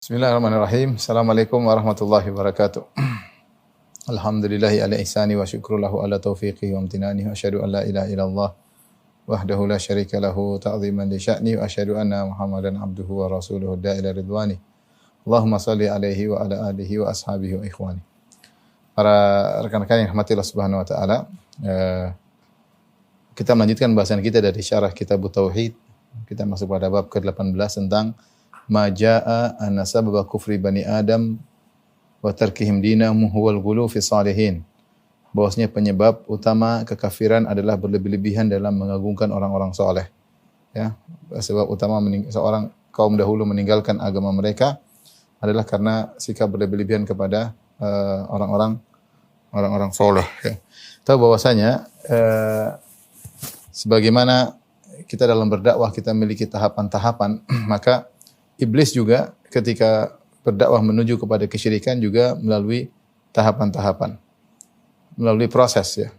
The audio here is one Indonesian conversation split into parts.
Bismillahirrahmanirrahim. Assalamualaikum warahmatullahi wabarakatuh. Alhamdulillahi ala ihsani wa syukru lahu ala taufiqi wa amtinani wa asyhadu an la ilaha illallah wahdahu la syarika lahu ta'ziman li sya'ni wa asyhadu anna Muhammadan abduhu wa rasuluhu da'ila ridwani. Allahumma salli alaihi wa ala alihi wa ashabihi wa ikhwani. Para rekan-rekan yang rahmati Allah Subhanahu wa taala, kita melanjutkan bahasan kita dari syarah Kitab Tauhid. Kita masuk pada bab ke-18 tentang ma jaa'a anna sababa kufri bani Adam wa tarkihim dinahum huwal ghulu fi salihin. Bahwasanya penyebab utama kekafiran adalah berlebih-lebihan dalam mengagungkan orang-orang saleh. Ya, sebab utama seorang kaum dahulu meninggalkan agama mereka adalah karena sikap berlebih-lebihan kepada orang-orang saleh, ya. Tahu bahwasanya sebagaimana kita dalam berdakwah kita memiliki tahapan-tahapan, maka Iblis juga ketika berdakwah menuju kepada kesyirikan juga melalui tahapan-tahapan, melalui proses, ya.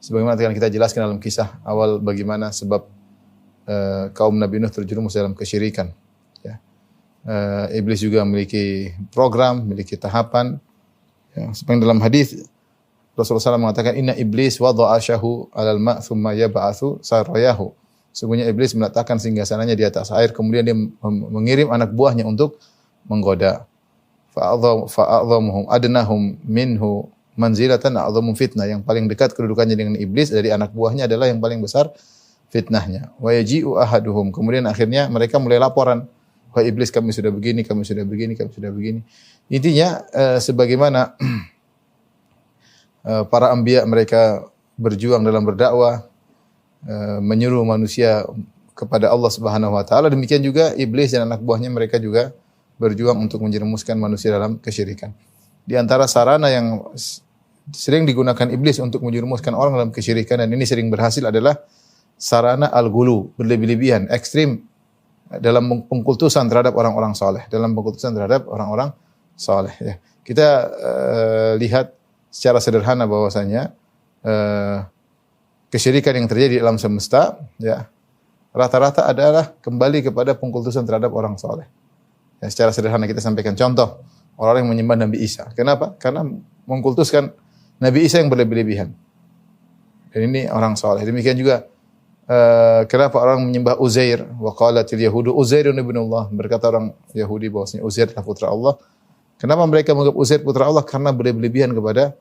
Sebagaimana yang kita jelaskan dalam kisah awal bagaimana sebab kaum Nabi Nuh terjerumus dalam kesyirikan, ya. Iblis juga memiliki program, memiliki tahapan, ya. Seperti dalam hadis Rasulullah SAW mengatakan inna iblis wada'a asyahu 'alal ma' thumma yab'atsu sarayahu. Sungguhnya iblis meletakkan singgasananya di atas air, kemudian dia mengirim anak buahnya untuk menggoda. Fa'adhamuhum adnahum minhu manzilatan a'dhamu fitnah. Yang paling dekat kedudukannya dengan iblis dari anak buahnya adalah yang paling besar fitnahnya. Wa yaji'u ahaduhum. Kemudian akhirnya mereka mulai laporan, wahai iblis, kami sudah begini, kami sudah begini, kami sudah begini. Intinya sebagaimana para anbiya mereka berjuang dalam berdakwah, menyuruh manusia kepada Allah Subhanahu wa taala, demikian juga iblis dan anak buahnya mereka juga berjuang untuk menjerumuskan manusia dalam kesyirikan. Di antara sarana yang sering digunakan iblis untuk menjerumuskan orang dalam kesyirikan dan ini sering berhasil adalah sarana al-ghulu, berlebih-lebihan, ekstrim dalam pengkultusan terhadap orang-orang saleh, ya. Kita lihat secara sederhana bahwasanya kesyirikan yang terjadi di alam semesta, ya, rata-rata adalah kembali kepada pengkultusan terhadap orang saleh. Ya, secara sederhana kita sampaikan contoh orang yang menyembah Nabi Isa. Kenapa? Karena mengkultuskan Nabi Isa yang berlebih-lebihan. Dan ini orang saleh. Demikian juga kenapa orang menyembah Uzair? Wa qalatil yahudu Uzairun ibnullah. Berkata orang Yahudi bahwasanya Uzair adalah putra Allah. Kenapa mereka menganggap Uzair putra Allah? Karena berlebih-lebihan kepada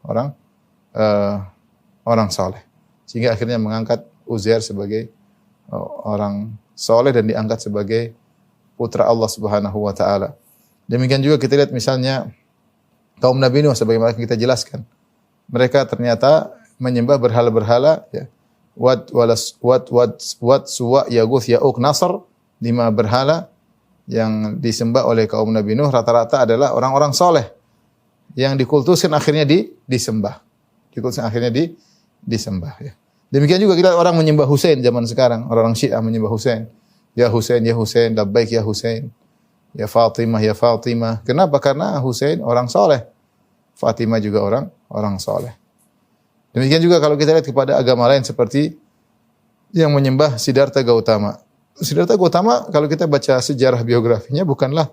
orang saleh. Sehingga akhirnya mengangkat Uzair sebagai orang soleh dan diangkat sebagai putra Allah Subhanahu wa taala. Demikian juga kita lihat misalnya kaum Nabi Nuh sebagaimana kita jelaskan. Mereka ternyata menyembah berhala-berhala, ya. Wat, Suwa, Yaguth, Ya'uq, Nasr, 5 berhala yang disembah oleh kaum Nabi Nuh rata-rata adalah orang-orang soleh yang dikultuskan akhirnya disembah. Disembah, ya. Demikian juga kita orang menyembah Husain zaman sekarang, orang Syiah menyembah Husain. Ya Husain, ya Husain, labbaik ya Husain. Ya Fatimah, ya Fatimah. Kenapa? Karena Husain orang soleh. Fatimah juga orang soleh. Demikian juga kalau kita lihat kepada agama lain seperti yang menyembah Siddhartha Gautama. Siddhartha Gautama kalau kita baca sejarah biografinya bukanlah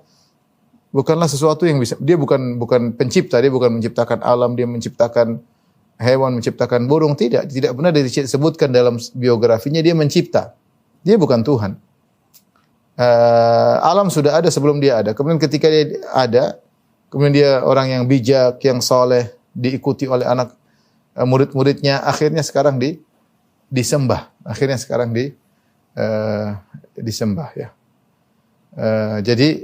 sesuatu yang bisa, dia bukan pencipta, dia bukan menciptakan alam, dia menciptakan hewan, menciptakan burung, tidak benar disebutkan dalam biografinya dia mencipta. Dia bukan Tuhan. Alam sudah ada sebelum dia ada. Kemudian ketika dia ada, kemudian dia orang yang bijak, yang soleh, diikuti oleh anak murid-muridnya, akhirnya sekarang disembah. Disembah, ya. Jadi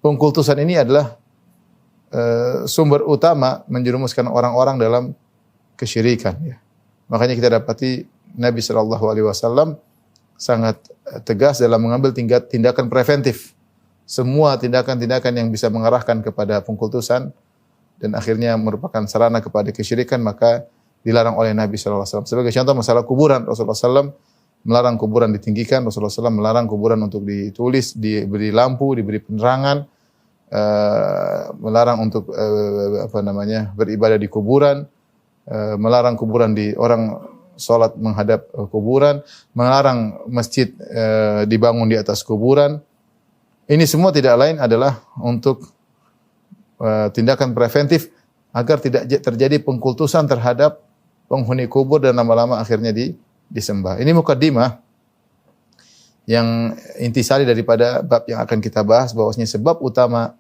pengkultusan ini adalah sumber utama menjerumuskan orang-orang dalam kesyirikan, ya. Makanya kita dapati Nabi SAW sangat tegas dalam mengambil tindakan preventif. Semua tindakan-tindakan yang bisa mengarahkan kepada pengkultusan dan akhirnya merupakan sarana kepada kesyirikan maka dilarang oleh Nabi SAW. Sebagai contoh masalah kuburan, Rasulullah SAW melarang kuburan ditinggikan, Rasulullah SAW melarang kuburan untuk ditulis, diberi lampu, diberi penerangan, melarang untuk beribadah di kuburan, melarang kuburan orang salat menghadap kuburan, melarang masjid dibangun di atas kuburan. Ini semua tidak lain adalah untuk tindakan preventif agar tidak terjadi pengkultusan terhadap penghuni kubur dan lama-lama akhirnya disembah. Ini mukaddimah yang intisari daripada bab yang akan kita bahas, bahwasanya sebab utama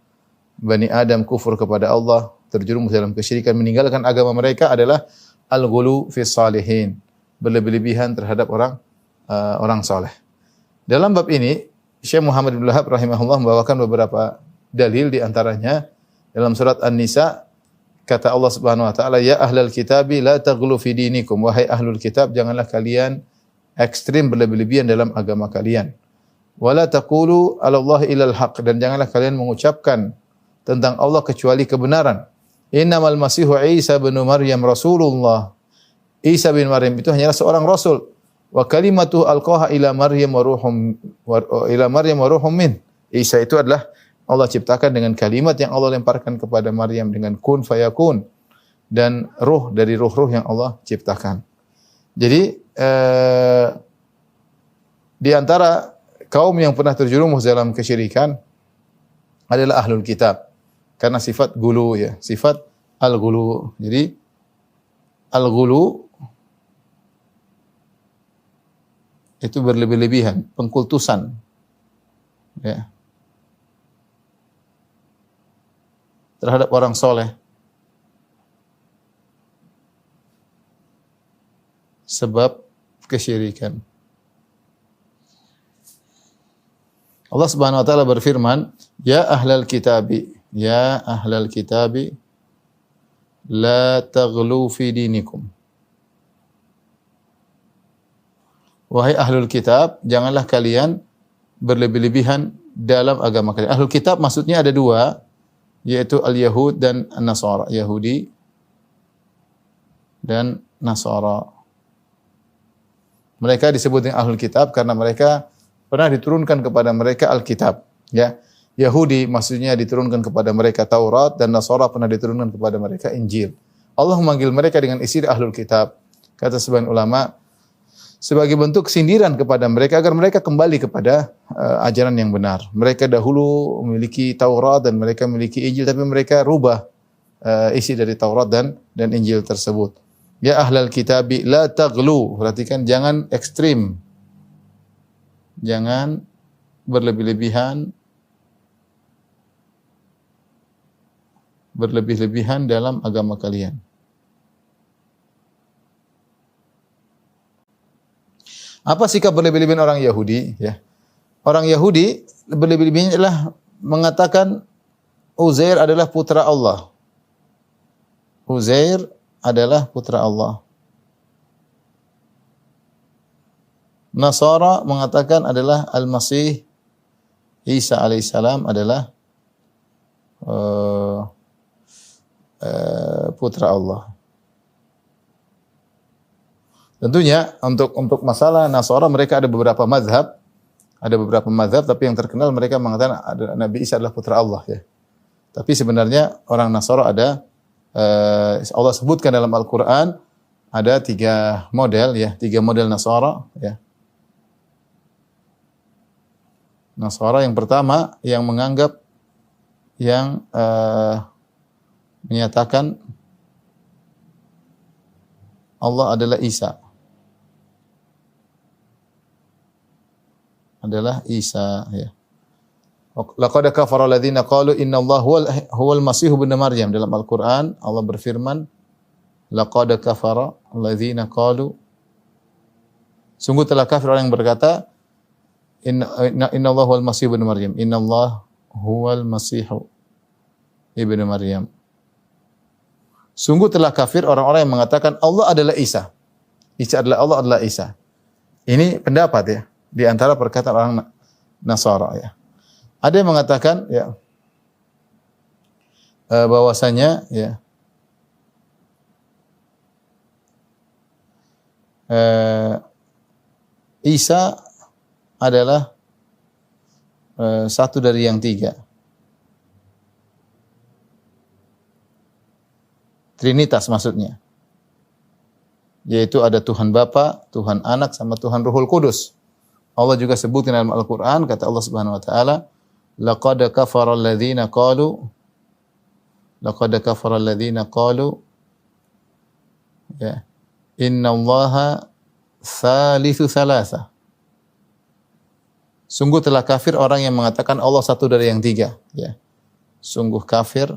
Bani Adam kufur kepada Allah, terjerumus dalam kesyirikan, meninggalkan agama mereka adalah al-ghulu fi salihin, berlebih-lebihan terhadap orang saleh. Dalam bab ini Syekh Muhammad bin Wahab rahimahullah membawakan beberapa dalil, di antaranya dalam surat An-Nisa kata Allah Subhanahu wa taala, ya ahlal kitabi la taghlu fi dinikum, wahai ahlul kitab janganlah kalian ekstrim berlebih-lebihan dalam agama kalian. Wala taqulu 'ala Allah illal haqq, dan janganlah kalian mengucapkan tentang Allah kecuali kebenaran. Innamal masihu Isa bin Maryam rasulullah. Isa bin Maryam itu hanyalah seorang rasul. Wa kalimatu alqaha ila Maryam wa ruhum min. Isa itu adalah Allah ciptakan dengan kalimat yang Allah lemparkan kepada Maryam dengan kun fayakun, dan ruh dari ruh-ruh yang Allah ciptakan. Jadi di antara kaum yang pernah terjerumus dalam kesyirikan adalah ahlul kitab, karena sifat gulu, ya, sifat al-gulu. Jadi al-gulu itu berlebih-lebihan, pengkultusan, ya, terhadap orang soleh. Sebab kesyirikan. Allah Subhanahu wa taala berfirman, ya ahlal kitabi la taghlu fi dinikum. Wahai ahlul kitab, janganlah kalian berlebih-lebihan dalam agama kalian. Ahlul kitab maksudnya ada dua, yaitu al-Yahud dan an-Nasara, Yahudi dan Nasara. Mereka disebut dengan ahlul kitab karena mereka pernah diturunkan kepada mereka Alkitab, ya. Yahudi maksudnya diturunkan kepada mereka Taurat, dan Nasara pernah diturunkan kepada mereka Injil. Allah memanggil mereka dengan istilah ahlul kitab. Kata sebagian ulama, sebagai bentuk sindiran kepada mereka agar mereka kembali kepada ajaran yang benar. Mereka dahulu memiliki Taurat dan mereka memiliki Injil, tapi mereka rubah isi dari Taurat dan Injil tersebut. Ya ahlal kitabi la taghlu, perhatikan, jangan ekstrim, jangan berlebih-lebihan dalam agama kalian. Apa sikap berlebih-lebihan orang Yahudi? Ya, orang Yahudi berlebih-lebihan adalah mengatakan Uzair adalah putra Allah. Uzair adalah putra Allah. Nasara mengatakan adalah Al-Masih Isa alaihissalam adalah putra Allah. Tentunya untuk masalah Nasara mereka ada beberapa mazhab, tapi yang terkenal mereka mengatakan Nabi Isa adalah putra Allah, ya. Tapi sebenarnya orang Nasara ada Allah sebutkan dalam Al-Qur'an ada 3 model, ya, 3 model Nasara, ya. Nasara yang pertama yang menganggap, yang menyatakan Allah adalah Isa. Adalah Isa, ya. Laqad kafara alladziina qalu innallaha huwal masih ibnu Maryam. Dalam Al-Qur'an Allah berfirman, laqad kafara alladziina qalu, sungguh telah kafir orang yang berkata innallaha huwal masih ibnu Maryam. Innallaha huwal masih ibnu Maryam. Sungguh telah kafir orang-orang yang mengatakan Allah adalah Isa. Isa adalah Allah, adalah Isa. Ini pendapat, ya, di antara perkataan orang Nasara, ya. Ada yang mengatakan, ya, bahwasanya, ya, Isa adalah satu dari yang 3. Trinitas maksudnya. Yaitu ada Tuhan Bapa, Tuhan Anak, sama Tuhan Ruhul Kudus. Allah juga sebutkan dalam Al-Qur'an, kata Allah Subhanahu wa taala, laqad kafara alladziina qalu ya innallaha tsalitsu tsalatsa. Sungguh telah kafir orang yang mengatakan Allah satu dari yang tiga, ya. Sungguh kafir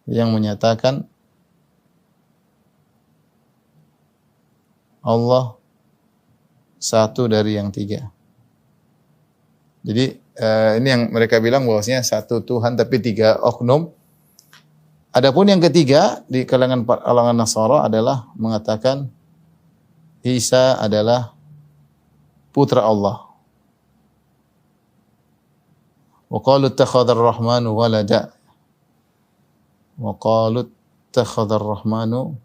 yang menyatakan Allah satu dari yang tiga. Jadi ini yang mereka bilang bahwasanya satu Tuhan tapi tiga oknum. Adapun yang ketiga di kalangan Nasara adalah mengatakan Isa adalah putra Allah. Wa qalu ittakhadha ar-rahmanu walada. Wa qalu ittakhadha ar-rahmanu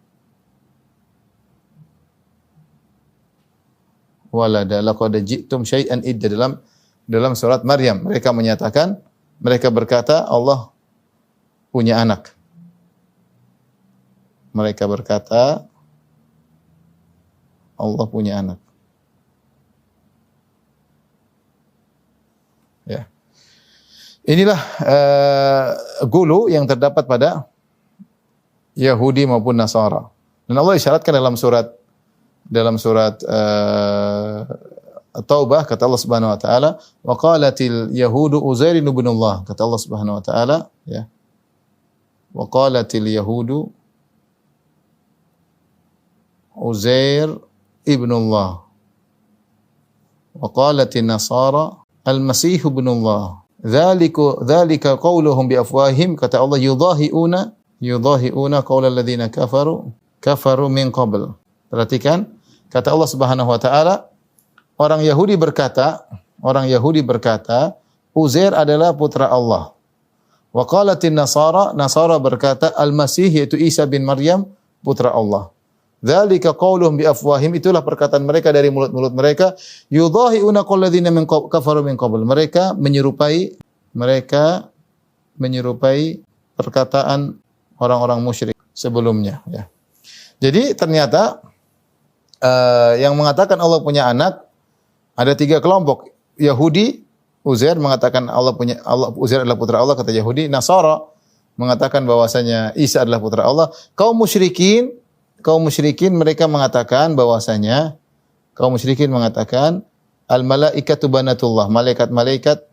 walada. Laqad ji'tum syai'an idda. Dalam surat Maryam mereka menyatakan, mereka berkata Allah punya anak. Mereka berkata Allah punya anak. Ya. Inilah gulu yang terdapat pada Yahudi maupun Nasara. Dan Allah isyaratkan dalam surat At-Taubah, kata Allah Subhanahu wa taala, wa qalatil yahudu Uzair ibn Allah. Kata Allah Subhanahu wa taala, ya. Wa qalatil yahudu Uzair ibn Allah. Wa qalatin Nasara Al-Masih ibn Allah. Dzalika qauluhum bi afwahihim, kata Allah, yudahiuna qaulal ladzina kafaru min qabl. Perhatikan, kata Allah Subhanahu wa taala, orang Yahudi berkata, Uzair adalah putra Allah. Wa qalatin Nasara berkata, Al-Masih yaitu Isa bin Maryam putra Allah. Dzalika qauluhum bi afwahim, itulah perkataan mereka dari mulut-mulut mereka, yudahiuna qaulal ladzina kafaru min qabl. Mereka menyerupai perkataan orang-orang musyrik sebelumnya, ya. Jadi ternyata yang mengatakan Allah punya anak ada tiga kelompok. Yahudi, Uzair mengatakan Uzair adalah putra Allah, kata Yahudi. Nasara mengatakan bahwasanya Isa adalah putra Allah. Kaum musyrikin mereka mengatakan bahwasanya al-malaikatu banatullah, malaikat-malaikat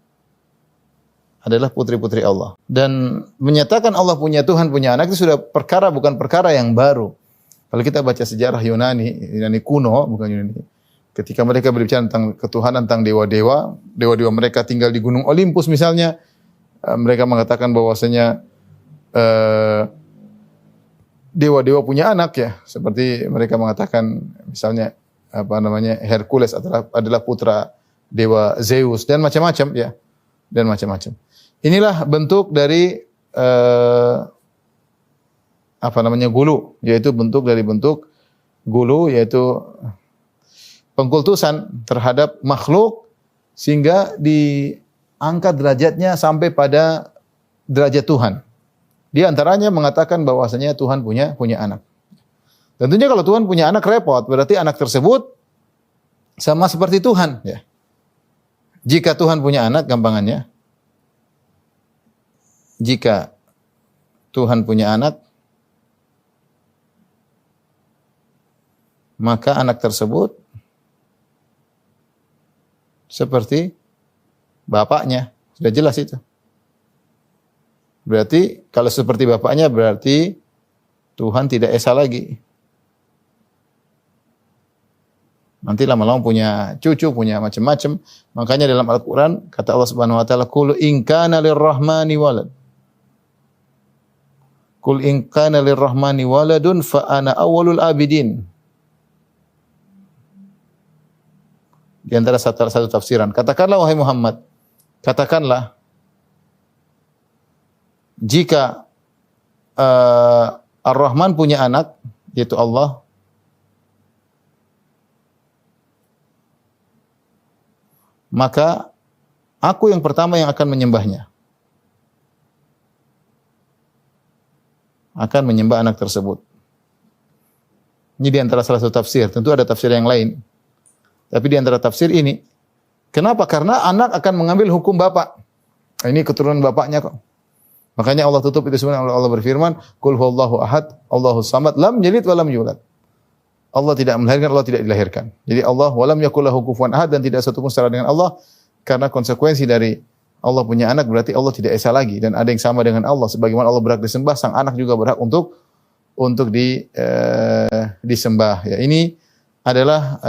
adalah putri-putri Allah. Dan menyatakan Allah punya Tuhan, punya anak, itu sudah bukan perkara yang baru. Kalau kita baca sejarah Yunani kuno, bukan Yunani. Ketika mereka berbicara tentang ketuhanan, tentang dewa-dewa mereka tinggal di Gunung Olympus misalnya, mereka mengatakan bahwasanya dewa-dewa punya anak, ya. Seperti mereka mengatakan misalnya Hercules adalah putra dewa Zeus dan macam-macam, ya. Dan macam-macam. Inilah bentuk dari gulu, yaitu pengkultusan terhadap makhluk sehingga diangkat derajatnya sampai pada derajat Tuhan. Di antaranya mengatakan bahwasanya Tuhan punya anak. Tentunya kalau Tuhan punya anak repot, berarti anak tersebut sama seperti Tuhan, ya. Jika Tuhan punya anak, gampangannya, jika Tuhan punya anak, maka anak tersebut seperti bapaknya. Sudah jelas itu. Berarti kalau seperti bapaknya, berarti Tuhan tidak esa lagi. Nanti lama-lama punya cucu, punya macam-macam. Makanya dalam Al-Quran kata Allah Subhanahu wa taala, "Qul in kana lirrahmani walad." Qul in kana lirrahmani waladun fa ana awwalul abidin. Di antara satu tafsiran. Katakanlah wahai Muhammad, katakanlah jika Ar-Rahman punya anak, yaitu Allah, maka aku yang pertama yang akan menyembahnya. Akan menyembah anak tersebut. Ini di antara salah satu tafsir. Tentu ada tafsir yang lain. Tapi di antara tafsir ini, Kenapa? Karena anak akan mengambil hukum bapak. Ini keturunan bapaknya kok. Makanya Allah tutup itu semua. Allah berfirman, "Qul huwallahu ahad, Allahus samad, lam yalid wa lam yulad." Allah tidak melahirkan, Allah tidak dilahirkan. Jadi Allah walam yakul lahu kufuwan ahad, dan tidak satu pun setara dengan Allah, karena konsekuensi dari Allah punya anak berarti Allah tidak esa lagi, dan ada yang sama dengan Allah. Sebagaimana Allah berhak disembah, sang anak juga berhak untuk disembah. Ya, ini adalah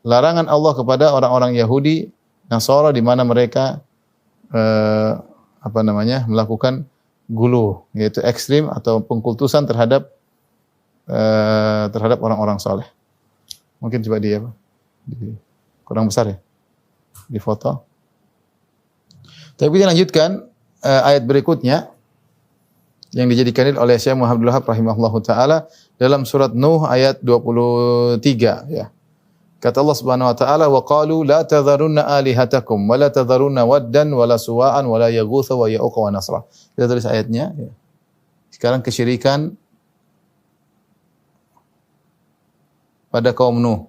larangan Allah kepada orang-orang Yahudi, Nasara, di mana mereka melakukan gulu, yaitu ekstrim atau pengkultusan terhadap orang-orang saleh. Mungkin coba kurang besar ya di foto. Tapi kita lanjutkan ayat berikutnya yang dijadikan oleh Syekh Muhammad Abdul Wahhab rahimahullahu taala dalam surat Nuh ayat 23 ya. Kata Allah Subhanahu wa taala, "Wa qalu la tadharunna alihatakum wa la tadharunna waddan wa la suwa'an wa la yaghutsa wa ya'uqa wa nasra." Kita tulis ayatnya ya. Sekarang kesyirikan pada kaum Nuh.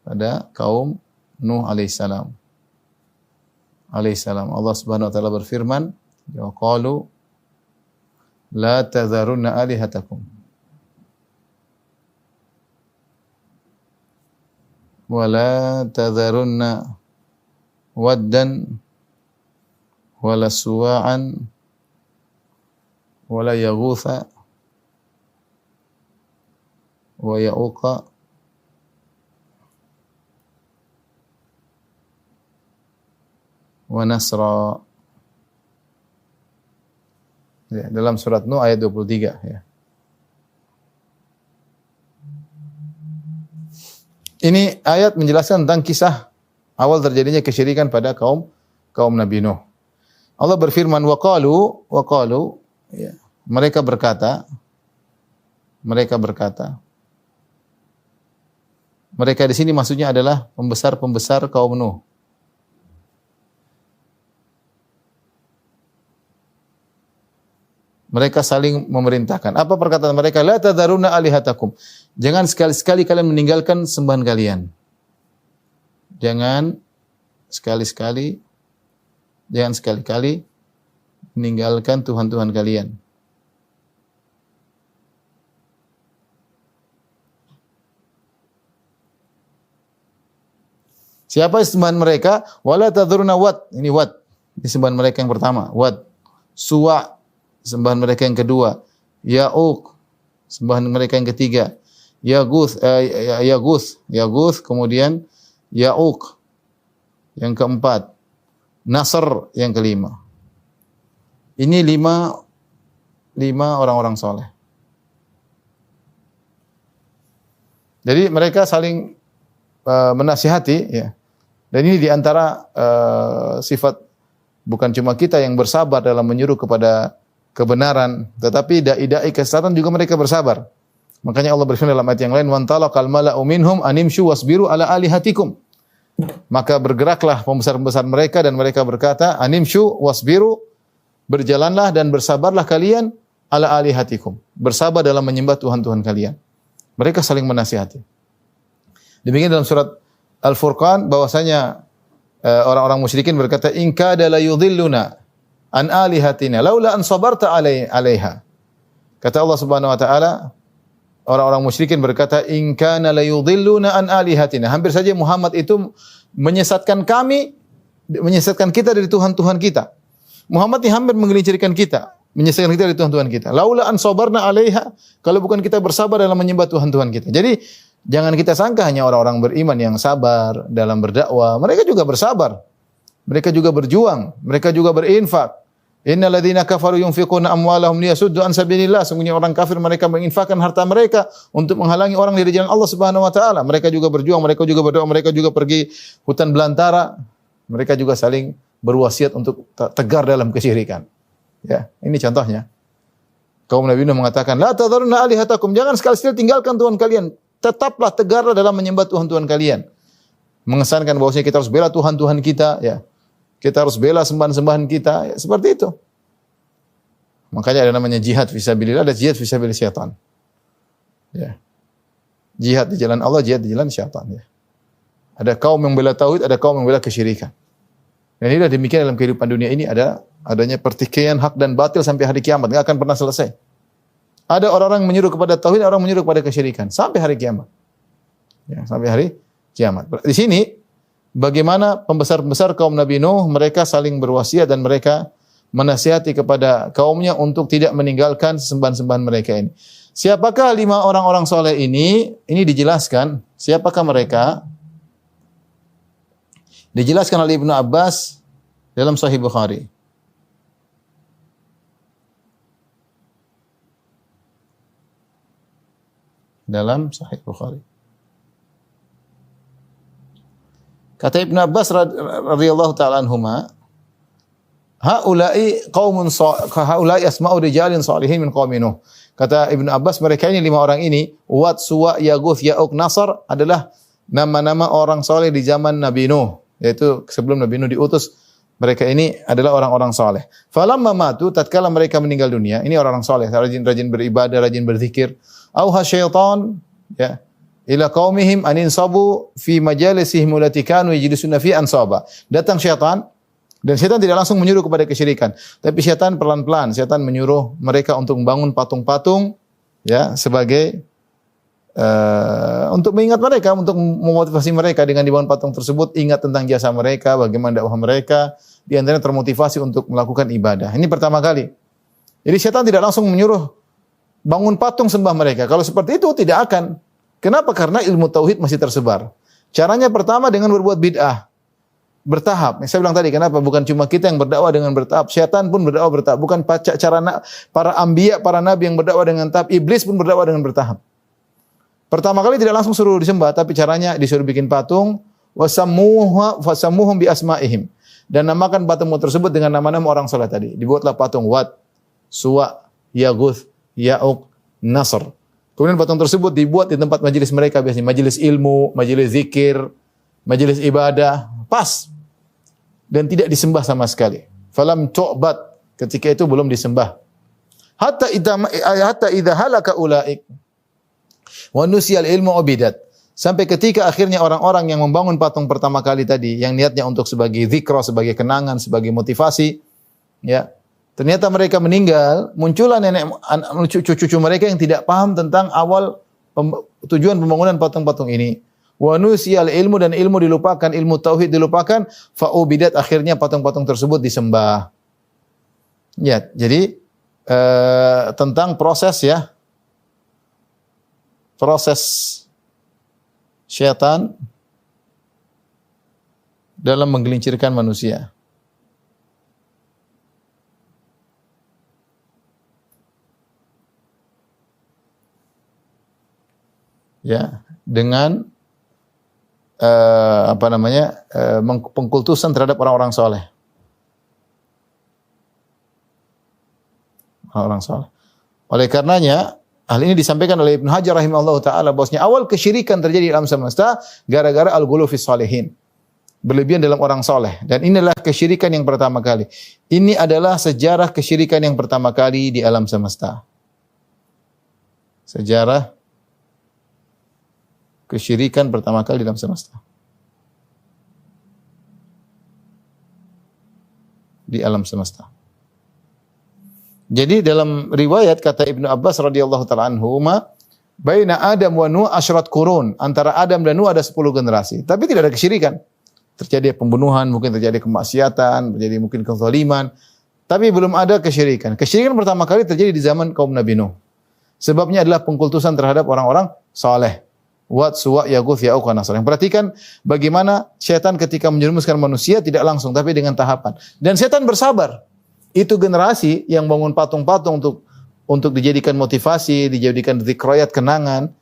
Pada kaum Nuh alaihissalam. Allah Subhanahu wa taala berfirman, "Wa qalu la tadharunna alihatakum wa la tadharunna waddan wa la suwa'an wa la yaghutha wa ya'uqa wa nasra." Ya, dalam surat Nuh ayat 23 ya. Ini ayat menjelaskan tentang kisah awal terjadinya kesyirikan pada kaum Nabi Nuh. Allah berfirman, wa qalu ya, mereka berkata. Mereka di sini maksudnya adalah pembesar-pembesar kaum Nuh. Mereka saling memerintahkan. Apa perkataan mereka? La tadharunna alihatakum. Jangan sekali-sekali kalian meninggalkan sembahan kalian. Jangan sekali-kali meninggalkan Tuhan-Tuhan kalian. Siapa sembahan mereka? Wala tadharunna wad. Ini wad. Ini sembahan mereka yang pertama. Wad. Suwa. Sembahan mereka yang kedua. Ya'uq. Sembahan mereka yang ketiga. Yaguth, kemudian Ya'uq yang keempat. Nasr yang kelima. Ini lima orang-orang soleh. Jadi mereka saling menasihati ya. Dan ini diantara sifat bukan cuma kita yang bersabar dalam menyuruh kepada kebenaran, tetapi dai-dai kesesatan juga mereka bersabar. Makanya Allah berfirman dalam ayat yang lain, "Wantalaqal mala'u minhum animshu wasbiru ala alihatikum." Maka bergeraklah pembesar-pembesar mereka dan mereka berkata, "Animshu wasbiru," berjalanlah dan bersabarlah kalian ala alihatikum. Bersabar dalam menyembah Tuhan-Tuhan kalian. Mereka saling menasihati. Demikian dalam surat Al-Furqan bahwasanya orang-orang musyrikin berkata, "In kada la yudhilluna an alihatina laula an sabarta alaiha." Kata Allah Subhanahu wa taala, orang-orang musyrikin berkata, "In kana la yudhilluna an alihatina." Hampir saja Muhammad itu menyesatkan kita dari Tuhan-Tuhan kita. Muhammad ini hampir menggelincirkan kita, menyesatkan kita dari Tuhan-Tuhan kita. Laula an sabarna alaiha, kalau bukan kita bersabar dalam menyembah Tuhan-Tuhan kita. Jadi jangan kita sangka hanya orang-orang beriman yang sabar dalam berdakwah. Mereka juga bersabar. Mereka juga berjuang, mereka juga berinfak. Innal ladzina kafaru yunfiquna amwalahum liyasuddu an sabilillah. Sungguhnya orang kafir mereka menginfakkan harta mereka untuk menghalangi orang dari jalan Allah Subhanahu wa taala. Mereka juga berjuang, mereka juga berdoa, mereka juga pergi hutan belantara. Mereka juga saling berwasiat untuk tegar dalam kesyirikan. Ya, ini contohnya. Kaum Nabi Nuh mengatakan, "La tadharunna alihatakum." Jangan sekali-sekali tinggalkan Tuhan kalian. Tetaplah tegarlah dalam menyembah Tuhan-Tuhan kalian. Mengesankan bahwasanya kita harus bela Tuhan-Tuhan kita, ya. Kita harus bela sembahan-sembahan kita, ya, seperti itu. Makanya ada namanya jihad fisabilillah, ada jihad fisabilil syaitan. Ya. Jihad di jalan Allah, jihad di jalan syaitan, ya. Ada kaum yang bela tauhid, ada kaum yang bela kesyirikan. Dan inilah demikian dalam kehidupan dunia ini adanya pertikaian hak dan batil sampai hari kiamat, enggak akan pernah selesai. Ada orang-orang menyuruh kepada tauhid, orang menyuruh kepada kesyirikan sampai hari kiamat. Ya, sampai hari kiamat. Di sini bagaimana pembesar-pembesar kaum Nabi Nuh mereka saling berwasiat dan mereka menasihati kepada kaumnya untuk tidak meninggalkan sembahan-sembahan mereka ini. Siapakah 5 orang-orang soleh ini? Ini dijelaskan. Siapakah mereka? Dijelaskan oleh Ibnu Abbas dalam Sahih Bukhari. Dalam Sahih Bukhari. Kata Ibnu Abbas radhiyallahu taala anhuma, haula'i asma'u rijalin salihin min qaumi Nuh. Kata Ibnu Abbas, mereka ini 5 orang ini, Wat, Suwa, Yaguth, Ya'uq, Nasr adalah nama-nama orang saleh di zaman Nabi Nuh, yaitu sebelum Nabi Nuh diutus, mereka ini adalah orang-orang saleh. Falamma matu, tatkala mereka meninggal dunia, ini orang-orang saleh, rajin beribadah, rajin berzikir. Auha syaitan, ya, ila qaumihim anin sabu fi majalisihim allati kanu yajlisuna fi ansaba. Datang syaitan, dan syaitan tidak langsung menyuruh kepada kesyirikan, tapi syaitan pelan-pelan, syaitan menyuruh mereka untuk membangun patung-patung, ya, sebagai untuk mengingat mereka, untuk memotivasi mereka dengan dibangun patung tersebut, ingat tentang jasa mereka, bagaimana dakwah mereka, di antaranya termotivasi untuk melakukan ibadah. Ini pertama kali. Jadi syaitan tidak langsung menyuruh bangun patung sembah mereka. Kalau seperti itu tidak akan. Kenapa? Karena ilmu tauhid masih tersebar. Caranya pertama dengan berbuat bid'ah. Bertahap. Saya bilang tadi, kenapa? Bukan cuma kita yang berdakwah dengan bertahap. Syaitan pun berdakwah bertahap. Bukan cara para anbiya, para nabi yang berdakwah dengan tahap. Iblis pun berdakwah dengan bertahap. Pertama kali tidak langsung suruh disembah, tapi caranya disuruh bikin patung. Wasammuhum bi asma'ihim. Dan namakan patung tersebut dengan nama-nama orang saleh tadi. Dibuatlah patung Wat, Suwa, Yaguth, Ya'uq, Nasr. Kemudian patung tersebut dibuat di tempat majelis mereka biasanya. Majelis ilmu, majelis zikir, majelis ibadah. Pas. Dan tidak disembah sama sekali. Falam tu'bad. Ketika itu belum disembah. Hatta idza halaka ulaik wa nusiyal ilmu ubidat. Sampai ketika akhirnya orang-orang yang membangun patung pertama kali tadi, yang niatnya untuk sebagai zikra, sebagai kenangan, sebagai motivasi, ya, ternyata mereka meninggal, muncullah cucu-cucu mereka yang tidak paham tentang awal tujuan pembangunan patung-patung ini. Wa nusiyal ilmu, dan ilmu dilupakan, ilmu tauhid dilupakan, fa ubidat, akhirnya patung-patung tersebut disembah. Ya, jadi tentang proses, ya. Proses syaitan dalam menggelincirkan manusia. Ya, dengan pengkultusan terhadap orang-orang soleh. Orang soleh. Oleh karenanya, hal ini disampaikan oleh Ibnu Hajar rahimahullah ta'ala, bahwasanya awal kesyirikan terjadi di alam semesta gara-gara al-ghulu fi shalihin. Berlebihan dalam orang soleh. Dan inilah kesyirikan yang pertama kali. Ini adalah sejarah kesyirikan yang pertama kali di alam semesta. Sejarah kesyirikan pertama kali dalam semesta. Di alam semesta. Jadi dalam riwayat kata Ibnu Abbas radhiyallahu taala anhu, baina Adam wa Nuh asyrat qurun, antara Adam dan Nuh ada 10 generasi, tapi tidak ada kesyirikan. Terjadi pembunuhan, mungkin terjadi kemaksiatan, terjadi mungkin kezaliman, tapi belum ada kesyirikan. Kesyirikan pertama kali terjadi di zaman kaum Nabi Nuh. Sebabnya adalah pengkultusan terhadap orang-orang saleh. Wat, Suwa, Yaguth, Ya'uq, Nasr. Yang perhatikan bagaimana syaitan ketika menjerumuskan manusia tidak langsung, tapi dengan tahapan. Dan syaitan bersabar. Itu generasi yang bangun patung-patung untuk dijadikan motivasi, dijadikan zikrayat, kenangan.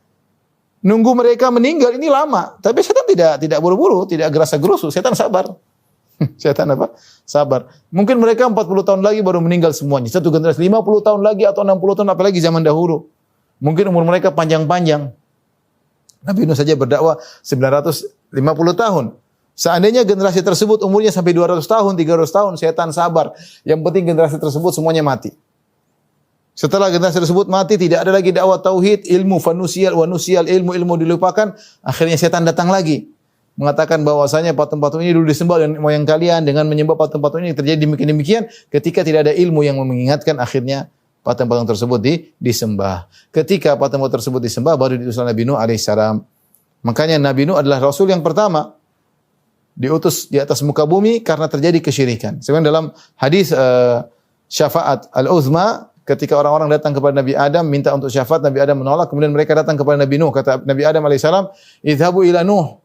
Nunggu mereka meninggal ini lama, tapi syaitan tidak buru-buru, tidak gerasa-gerusu. Syaitan sabar. Syaitan apa? Sabar. Mungkin mereka 40 tahun lagi baru meninggal semuanya. Satu generasi 50 tahun lagi atau 60 tahun, apalagi zaman dahulu. Mungkin umur mereka panjang-panjang. Nabi Nuh saja berdakwah 950 tahun. Seandainya generasi tersebut umurnya sampai 200 tahun, 300 tahun, syaitan sabar. Yang penting generasi tersebut semuanya mati. Setelah generasi tersebut mati, tidak ada lagi dakwah tauhid, ilmu, wa nusial ilmu dilupakan, akhirnya syaitan datang lagi. mengatakan bahwasanya patung-patung ini dulu disembah dan moyang kalian dengan menyembah patung-patung ini terjadi demikian ketika tidak ada ilmu yang mengingatkan, akhirnya patung-patung tersebut disembah. Ketika patung-patung tersebut disembah baru diutus Nabi Nuh alaihissalam. Makanya Nabi Nuh adalah rasul yang pertama diutus di atas muka bumi karena terjadi kesyirikan. Sebenarnya dalam hadis syafaat al-uzma, ketika orang-orang datang kepada Nabi Adam minta untuk syafaat, Nabi Adam menolak, kemudian mereka datang kepada Nabi Nuh. Kata Nabi Adam alaihissalam, "Idhabu ila Nuh."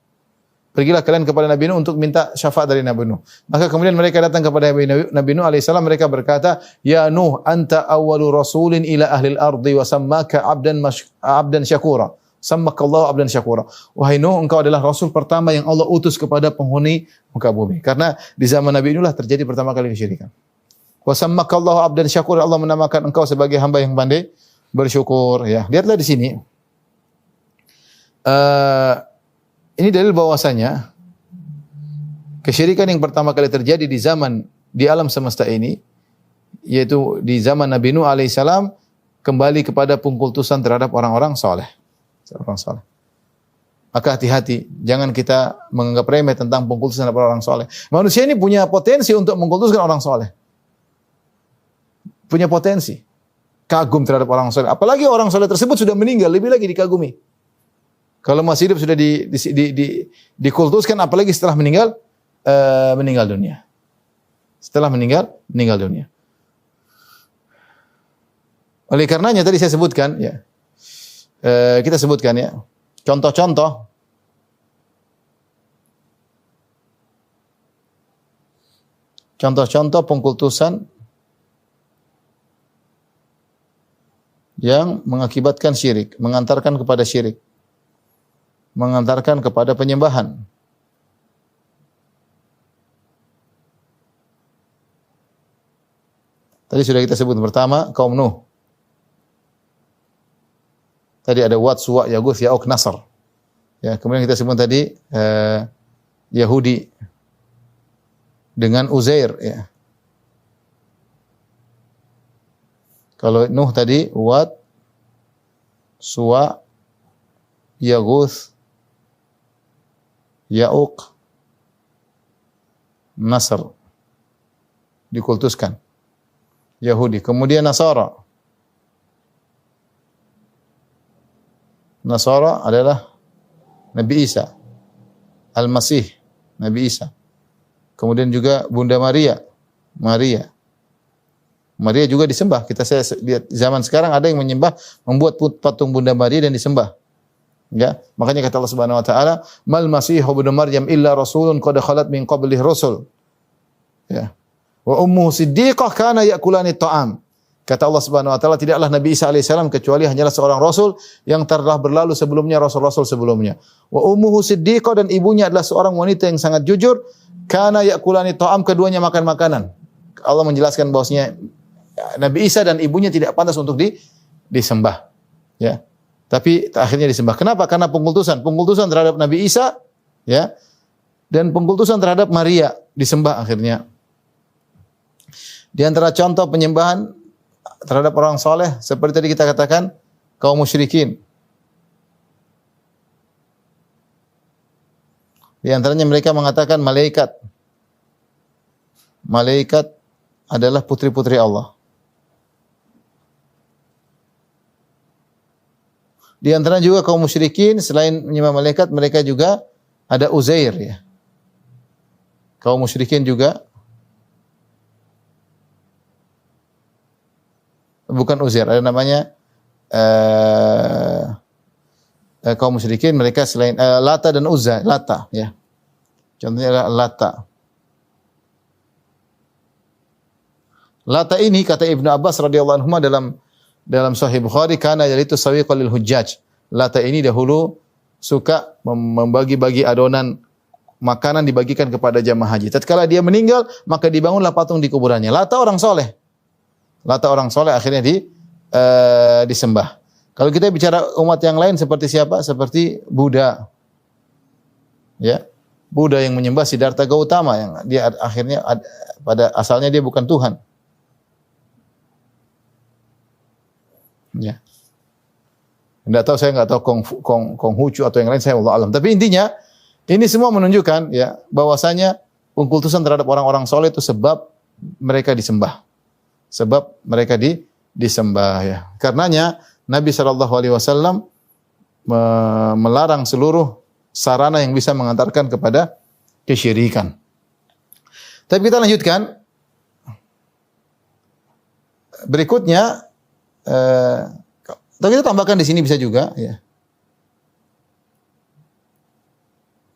Pergilah kalian kepada Nabi Nuh untuk minta syafaat dari Nabi Nuh. Maka kemudian mereka datang kepada Nabi Nuh alaihissalam, mereka berkata, "Ya Nuh, anta awwalu rasulin ila ahli al-ardi wa sammaka abdan syakura." Sammakallahu abdan syakura. Wahai Nuh, engkau adalah rasul pertama yang Allah utus kepada penghuni muka bumi. Karena di zaman Nabi inilah terjadi pertama kali kesyirikan. Wa sammakallahu abdan syakura, Allah menamakan engkau sebagai hamba yang pandai bersyukur. Ya, lihatlah di sini. Ini dalil bahwasanya kesyirikan yang pertama kali terjadi di alam semesta ini, yaitu di zaman Nabi Nuh alaihissalam, kembali kepada pengkultusan terhadap orang-orang saleh. Orang saleh. Maka hati-hati, jangan kita menganggap remeh tentang pengkultusan terhadap orang saleh. Manusia ini punya potensi untuk mengkultuskan orang saleh. Punya potensi. Kagum terhadap orang saleh. Apalagi orang saleh tersebut sudah meninggal, lebih lagi dikagumi. Kalau masih hidup sudah dikultuskan, apalagi setelah meninggal dunia. Setelah meninggal dunia. Oleh karenanya tadi saya sebutkan, ya. Kita sebutkan ya, contoh-contoh pengkultusan yang mengakibatkan syirik, mengantarkan kepada syirik, mengantarkan kepada penyembahan. Tadi sudah kita sebut pertama kaum Nuh. Tadi ada Wad, Suwa, Yaguth, Ya'uq, Nasr. Ya, kemudian kita sebut tadi Yahudi dengan Uzair. Ya. Kalau Nuh tadi Wad, Suwa, Yaguth, Ya'uq, Nasr. Dikultuskan. Yahudi. Kemudian Nasara. Nasara adalah Nabi Isa, Al-Masih, Nabi Isa. Kemudian juga Bunda Maria. Maria juga disembah. Saya lihat zaman sekarang ada yang membuat patung Bunda Maria dan disembah. Ya, makanya kata Allah Subhanahu wa taala, "Mal Masih ibnu Maryam illa rasulun qad khalat min qablihi rusul." Ya. Wa ummuhu siddiqah kana ya'kulani ta'am. Kata Allah Subhanahu wa taala, tidaklah Nabi Isa alaihissalam kecuali hanyalah seorang rasul yang telah berlalu sebelumnya rasul-rasul sebelumnya. Wa ummuhu siddiqah, dan ibunya adalah seorang wanita yang sangat jujur. Kana ya'kulani ta'am, keduanya makan makanan. Allah menjelaskan bahwasanya Nabi Isa dan ibunya tidak pantas untuk disembah. Ya. Tapi akhirnya disembah. Kenapa? Karena pengkultusan terhadap Nabi Isa, ya. Dan pengkultusan terhadap Maria disembah akhirnya. Di antara contoh penyembahan terhadap orang soleh, seperti tadi kita katakan, kaum musyrikin. Di antaranya mereka mengatakan malaikat adalah putri-putri Allah. Di antara juga kaum musyrikin, selain menyembah malaikat, mereka juga ada Uzair, ya. Kaum musyrikin juga, bukan Uzair, ada namanya kaum musyrikin, mereka selain Lata dan Uzza, Lata, ya. Contohnya adalah Lata. Lata ini kata Ibnu Abbas radhiyallahu anhu dalam Sahih Bukhari, kana yalitu sawiqa lil hujjaj. Lata ini dahulu suka membagi-bagi adonan makanan dibagikan kepada jamaah haji. Tatkala dia meninggal, maka dibangunlah patung di kuburannya. Lata orang soleh akhirnya disembah. Kalau kita bicara umat yang lain seperti siapa? Seperti Buddha. Ya. Buddha yang menyembah Siddhartha Gautama yang dia akhirnya pada asalnya dia bukan Tuhan. Ya. Saya enggak tahu Konghucu atau yang lain, saya wallahu alam. Tapi intinya Ini semua menunjukkan ya bahwasanya pengkultusan terhadap orang-orang soleh itu sebab mereka disembah. Sebab mereka disembah ya. Karenanya Nabi Shallallahu alaihi wasallam melarang seluruh sarana yang bisa mengantarkan kepada kesyirikan. Tapi kita lanjutkan. Berikutnya tapi kita tambahkan di sini bisa juga ya.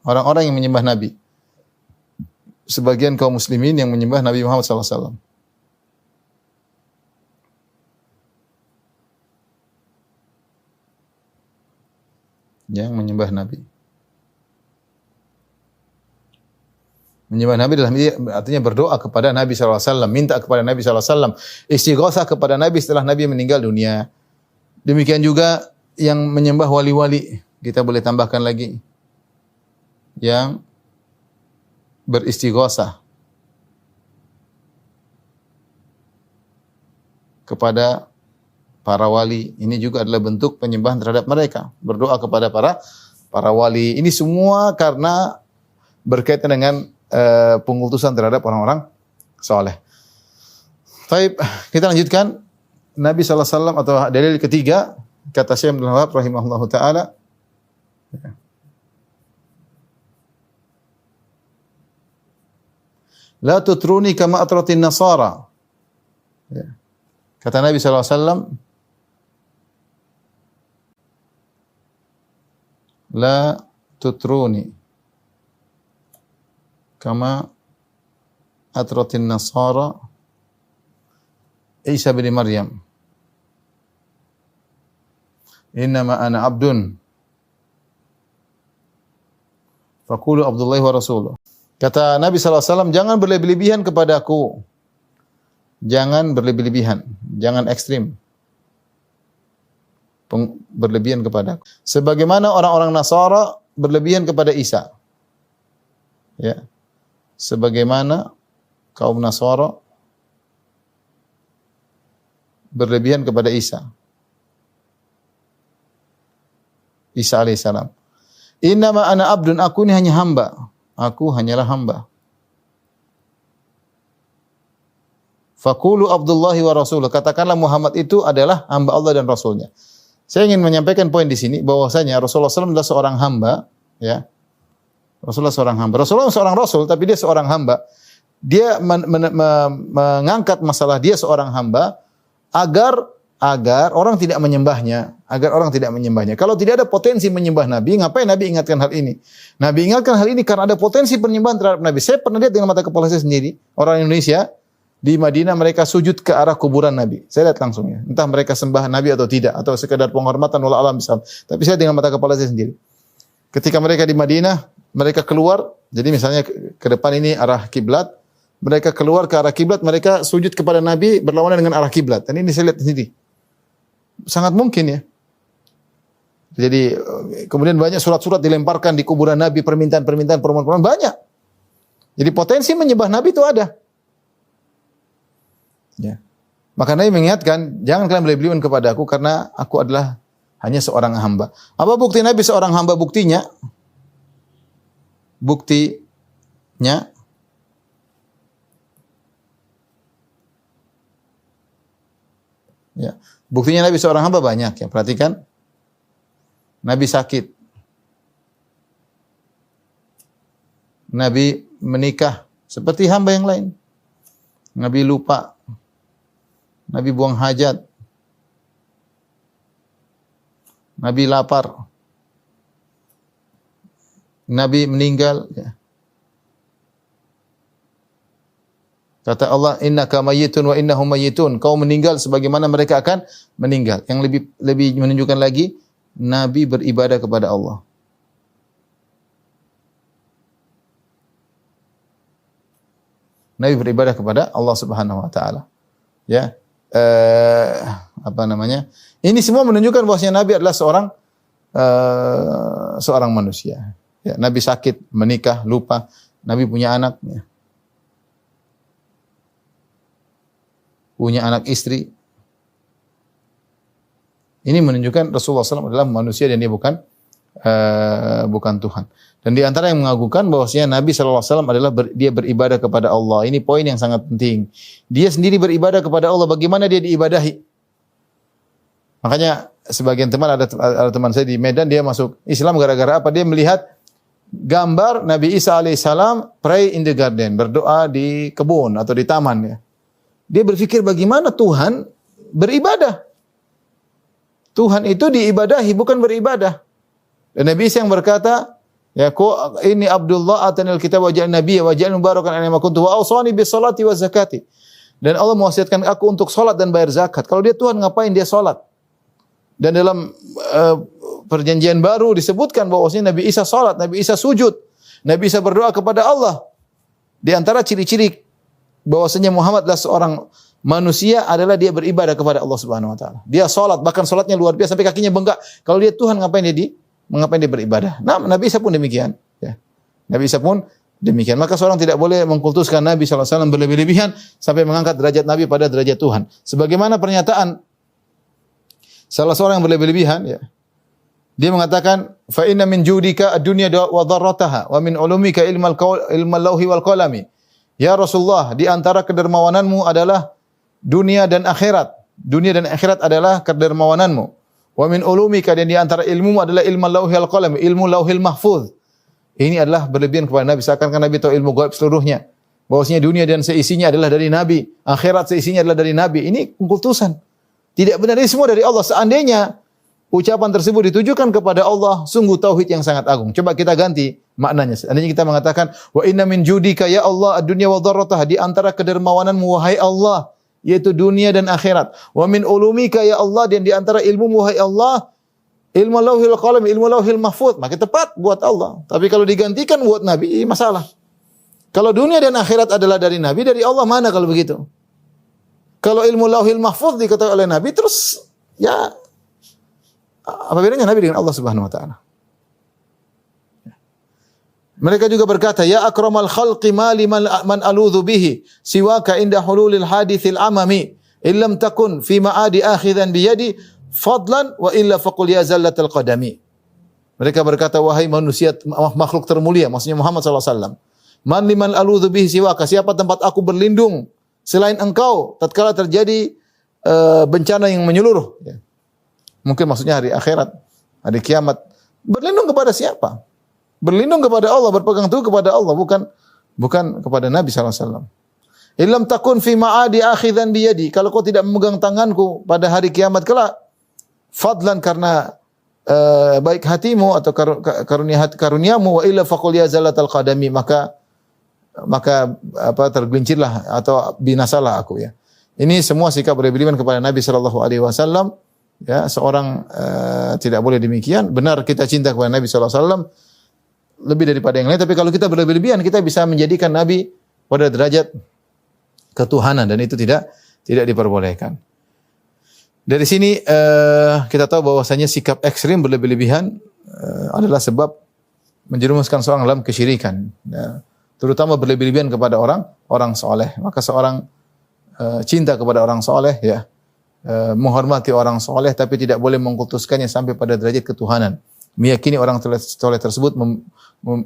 Orang-orang yang menyembah Nabi. Sebagian kaum muslimin yang menyembah Nabi Muhammad sallallahu alaihi wasallam. Yang menyembah Nabi. Menyembah Nabi adalah artinya berdoa kepada Nabi sallallahu alaihi wasallam, minta kepada Nabi sallallahu alaihi wasallam, istighatsah kepada Nabi setelah Nabi meninggal dunia. Demikian juga yang menyembah wali-wali. Kita boleh tambahkan lagi yang beristighatsah kepada para wali. Ini juga adalah bentuk penyembahan terhadap mereka. Berdoa kepada para wali. Ini semua karena berkaitan dengan pengkultusan terhadap orang-orang soleh. Baik, kita lanjutkan. Nabi sallallahu alaihi wasallam atau dalil ketiga kata Syekh Abdul Wahab rahimahullahu taala. La tutruni kama atratin nasara. Ya. Kata Nabi sallallahu alaihi wasallam, la tutruni kama atratin nasara Isa bin Maryam. Innama ana abdun. Faqulu Abdullah wa rasuluh. Kata Nabi sallallahu alaihi wasallam, jangan berlebih-lebihan kepadaku. Jangan berlebih-lebihan, jangan ekstrim. Berlebihan kepadaku. Sebagaimana orang-orang Nasara berlebihan kepada Isa. Ya. Sebagaimana kaum Nasara berlebihan kepada Isa. Isa alaihissalam. Innama ana abdun, aku ini hanya hamba. Aku hanyalah hamba. Faqulu Abdullah wa Rasuluh. Katakanlah Muhammad itu adalah hamba Allah dan Rasulnya. Saya ingin menyampaikan poin di sini bahwasanya Rasulullah SAW adalah seorang hamba. Ya, Rasulullah seorang hamba. Rasulullah seorang Rasul, tapi dia seorang hamba. Dia mengangkat masalah dia seorang hamba agar orang tidak menyembahnya, Kalau tidak ada potensi menyembah Nabi, ngapain Nabi ingatkan hal ini? Nabi ingatkan hal ini karena ada potensi penyembahan terhadap Nabi. Saya pernah lihat dengan mata kepala saya sendiri, orang Indonesia di Madinah mereka sujud ke arah kuburan Nabi. Saya lihat langsung ya. Entah mereka sembah Nabi atau tidak, atau sekedar penghormatan wallahu alam bisawab. Tapi saya dengan mata kepala saya sendiri. Ketika mereka di Madinah, mereka keluar, jadi misalnya ke depan ini arah kiblat, mereka keluar ke arah kiblat, mereka sujud kepada Nabi berlawanan dengan arah kiblat. Dan ini saya lihat sendiri. Sangat mungkin ya. Jadi kemudian banyak surat-surat dilemparkan di kuburan Nabi, permintaan-permintaan, permohonan banyak. Jadi potensi menyembah Nabi itu ada. Ya. Maka Nabi mengingatkan, jangan kalian berlebihan kepada aku karena aku adalah hanya seorang hamba. Apa bukti Nabi seorang hamba? Buktinya ya. Buktinya Nabi seorang hamba banyak ya. Perhatikan. Nabi sakit. Nabi menikah seperti hamba yang lain. Nabi lupa. Nabi buang hajat. Nabi lapar. Nabi meninggal ya. Kata Allah, innaka mayyitun wa innahum mayyitun. Kau meninggal sebagaimana mereka akan meninggal. Yang lebih menunjukkan lagi, Nabi beribadah kepada Allah. Nabi beribadah kepada Allah Subhanahu wa taala. Ya. Ini semua menunjukkan bahwasanya Nabi adalah seorang manusia. Ya, Nabi sakit, menikah, lupa. Nabi punya anak, ya. Punya anak istri. Ini menunjukkan Rasulullah SAW adalah manusia dan dia bukan Tuhan. Dan di antara yang mengagukan bahwasanya Nabi SAW adalah dia beribadah kepada Allah. Ini poin yang sangat penting. Dia sendiri beribadah kepada Allah. Bagaimana dia diibadahi? Makanya sebagian teman ada teman saya di Medan, dia masuk Islam gara-gara apa? Dia melihat gambar Nabi Isa alaihissalam pray in the garden, berdoa di kebun atau di taman ya. Dia berpikir bagaimana Tuhan beribadah. Tuhan itu diibadahi bukan beribadah. Dan Nabi Isa yang berkata, ya ini Abdullah atanil kitab wa ja'alna nabiyya wa ja'alna mubarakan aina ma kuntu wa awsani bis salati wa zakati. Dan Allah mewasiatkan aku untuk salat dan bayar zakat. Kalau dia Tuhan ngapain dia salat? Dan dalam perjanjian baru disebutkan bahwasanya Nabi Isa salat, Nabi Isa sujud, Nabi Isa berdoa kepada Allah. Di antara ciri-ciri bahwasanya Muhammad adalah seorang manusia adalah dia beribadah kepada Allah Subhanahu wa taala. Dia salat, bahkan salatnya luar biasa sampai kakinya bengkak. Kalau dia Tuhan ngapain dia beribadah? Nah, Nabi Isa pun demikian, ya. Nabi Isa pun demikian. Maka seorang tidak boleh mengkultuskan Nabi sallallahu alaihi wasallam berlebih-lebihan sampai mengangkat derajat Nabi pada derajat Tuhan. Sebagaimana pernyataan salah seorang yang berlebih-lebihan, ya. Dia mengatakan, "Fa inna min judika ad-dunya wa dharrataha wa min ulumika ilmal lauhi wal qalami." Ya Rasulullah, di antara kedermawananmu adalah dunia dan akhirat. Dunia dan akhirat adalah kedermawananmu. Wa min ulumika, dan di antara ilmumu adalah ilmu lauhi wal qalam, ilmu lauhil mahfuz. Ini adalah berlebihan kepada Nabi, seakan-akan Nabi tahu ilmu gaib seluruhnya. Bahwasanya dunia dan seisinya adalah dari Nabi, akhirat seisinya adalah dari Nabi. Ini kultusan. Tidak benar, ini semua dari Allah. Seandainya ucapan tersebut ditujukan kepada Allah, sungguh tauhid yang sangat agung. Coba kita ganti maknanya. Seandainya kita mengatakan, wa inna min judika ya Allah ad-dunya wa dharrataha, di antara kedermawananmu wahai Allah, yaitu dunia dan akhirat. Wa min ulumika ya Allah, dan di antara ilmu wahai Allah, ilmu lauhil qalam, ilmu lauhil mahfuz. Maka tepat buat Allah. Tapi kalau digantikan buat Nabi, masalah. Kalau dunia dan akhirat adalah dari Nabi, dari Allah mana kalau begitu? Kalau ilmu lauhil mahfuz diketahui oleh Nabi, terus ya apa bedanya Nabi dengan Allah Subhanahu wa taala? Mereka juga berkata, ya akramal khalqi mali man aludhu bihi siwaka inda hululil hadithil amami illam takun fi ma'adi akhidhan biyadi fadlan wa illa faqul ya zallatal qadami. Mereka berkata, wahai manusia makhluk termulia, maksudnya Muhammad sallallahu alaihi wasallam, man liman aludhu bihi siwaka, siapa tempat aku berlindung selain engkau tatkala terjadi bencana yang menyeluruh, ya. Mungkin maksudnya hari akhirat, hari kiamat. Berlindung kepada siapa? Berlindung kepada Allah, berpegang teguh kepada Allah, bukan kepada Nabi sallallahu alaihi wasallam. Illam takun fi ma'adi akhidhan biyadi, kalau kau tidak memegang tanganku pada hari kiamat kelak, fadlan karena baik hatimu atau karuniamu, wa illa faqul ya zallatal qadami, maka tergelincirlah atau binasalah aku, ya. Ini semua sikap berlebihan kepada Nabi sallallahu alaihi wasallam. Ya, seorang tidak boleh demikian. Benar kita cinta kepada Nabi sallallahu alaihi wasallam lebih daripada yang lain, tapi kalau kita berlebihan kita bisa menjadikan Nabi pada derajat ketuhanan, dan itu tidak diperbolehkan. Dari sini kita tahu bahwasanya sikap ekstrim berlebihan adalah sebab menjerumuskan seorang dalam kesyirikan, ya, terutama berlebihan kepada orang soleh. Maka seorang cinta kepada orang soleh, ya, menghormati orang soleh, tapi tidak boleh mengkultuskannya sampai pada derajat ketuhanan. Meyakini orang soleh tersebut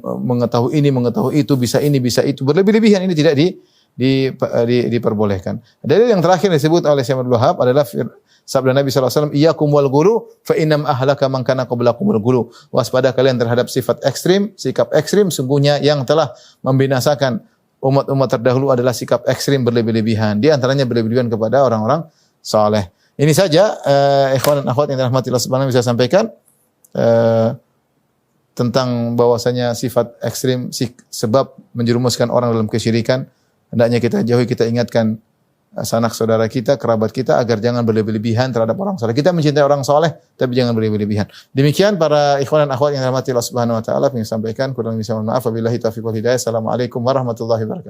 mengetahui ini, mengetahui itu, bisa ini, bisa itu. Berlebihan ini tidak diperbolehkan. Dalil yang terakhir disebut oleh Syekh Abdul Wahab adalah sabda Nabi sallallahu alaihi wasallam, iyyakum wal ghulu fa innam ahlaka man kana qablakumul ghulu. Waspada kalian terhadap sifat ekstrim, sikap ekstrim, sungguhnya yang telah membinasakan umat-umat terdahulu adalah sikap ekstrim berlebihan. Di antaranya berlebihan kepada orang-orang saleh. Ini saja ikhwan dan akhwat yang dirahmati Allah Subhanahu wa taala bisa sampaikan tentang bahwasanya sifat ekstrim sebab menjerumuskan orang dalam kesyirikan. Hendaknya kita jauhi, kita ingatkan sanak saudara kita, kerabat kita agar jangan berlebihan terhadap orang saleh. Kita mencintai orang saleh tapi jangan berlebihan. Demikian para ikhwan dan akhwat yang dirahmati Allah Subhanahu wa taala, ingin sampaikan, kurang lebih mohon maaf. Wabillahi taufiq wal hidayah. Assalamualaikum warahmatullahi wabarakatuh.